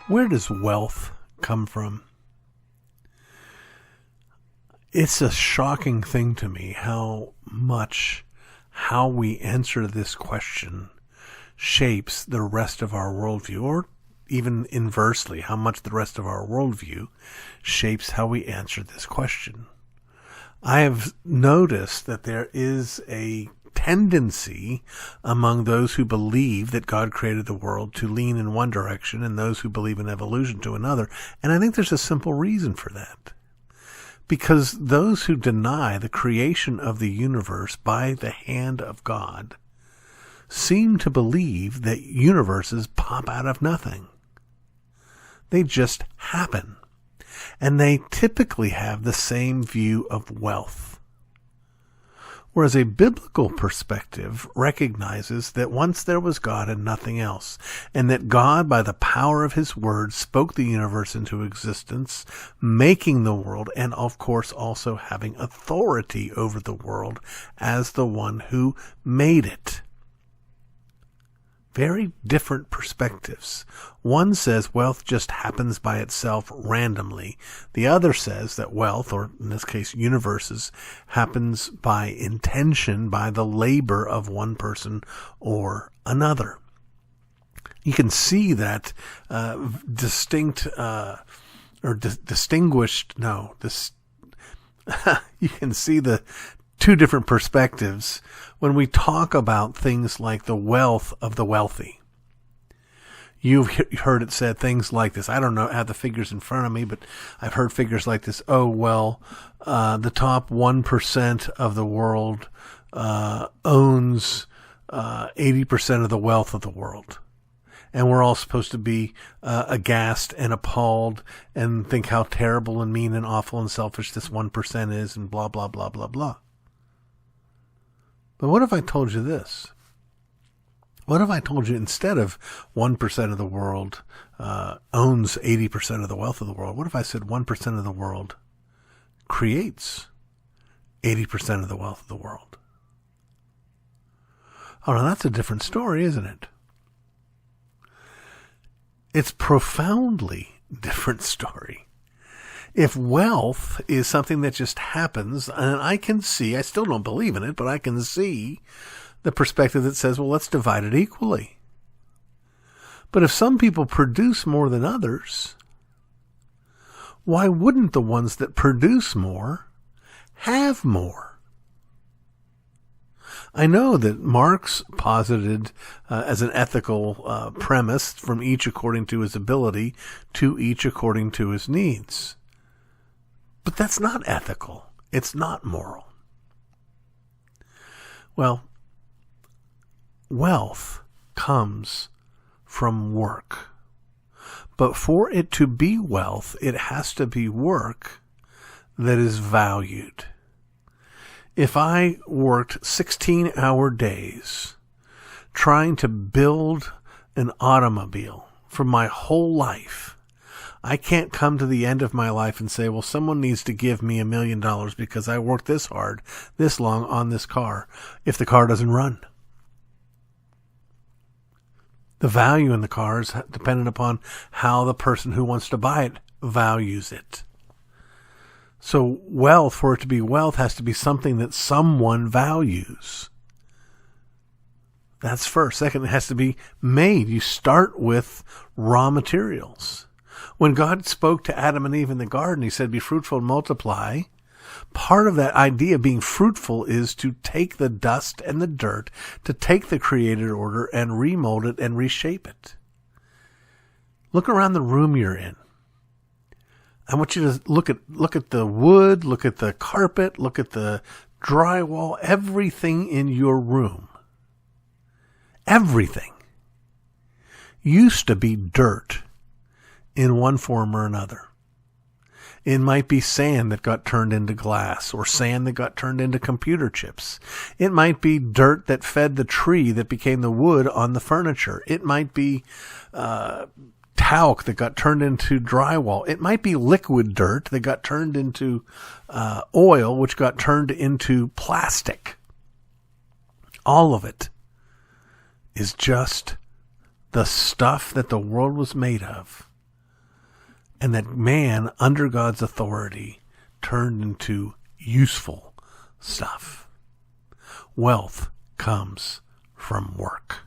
Where does wealth come from? It's a shocking thing to me how we answer this question shapes the rest of our worldview, or even inversely, how much the rest of our worldview shapes how we answer this question. I have noticed that there is a tendency among those who believe that God created the world to lean in one direction and those who believe in evolution to another. And I think there's a simple reason for that. Because those who deny the creation of the universe by the hand of God seem to believe that universes pop out of nothing. They just happen. And they typically have the same view of wealth. Whereas a biblical perspective recognizes that once there was God and nothing else, and that God, by the power of his word, spoke the universe into existence, making the world, and of course also having authority over the world as the one who made it. Very different perspectives. One says wealth just happens by itself randomly. The other says that wealth, or in this case universes, happens by intention, by the labor of one person or another. You can see that you can see the two different perspectives when we talk about things like the wealth of the wealthy. You've heard it said things like this. I don't know, I have the figures in front of me, but I've heard figures like this. The top 1% of the world owns 80% of the wealth of the world. And we're all supposed to be aghast and appalled and think how terrible and mean and awful and selfish this 1% is and blah, blah, blah, blah, blah. But what if I told you this? What if I told you instead of 1% of the world owns 80% of the wealth of the world, what if I said 1% of the world creates 80% of the wealth of the world? Oh, now that's a different story, isn't it? It's profoundly different story. If wealth is something that just happens, and I can see, I still don't believe in it, but I can see the perspective that says, well, let's divide it equally. But if some people produce more than others, why wouldn't the ones that produce more have more? I know that Marx posited as an ethical premise, from each according to his ability to each according to his needs. But that's not ethical. It's not moral. Well, wealth comes from work. But for it to be wealth, it has to be work that is valued. If I worked 16-hour days trying to build an automobile for my whole life, I can't come to the end of my life and say, well, someone needs to give me $1 million because I worked this hard, this long on this car, if the car doesn't run. The value in the car is dependent upon how the person who wants to buy it values it. So wealth, for it to be wealth, has to be something that someone values. That's first. Second, it has to be made. You start with raw materials. When God spoke to Adam and Eve in the garden, he said, be fruitful and multiply. Part of that idea of being fruitful is to take the dust and the dirt, to take the created order and remold it and reshape it. Look around the room you're in. I want you to look at the wood, look at the carpet, look at the drywall, everything in your room. Everything used to be dirt in one form or another. It might be sand that got turned into glass, or sand that got turned into computer chips. It might be dirt that fed the tree that became the wood on the furniture. It might be talc that got turned into drywall. It might be liquid dirt that got turned into oil, which got turned into plastic. All of it is just the stuff that the world was made of and that man, under God's authority, turned into useful stuff. Wealth comes from work.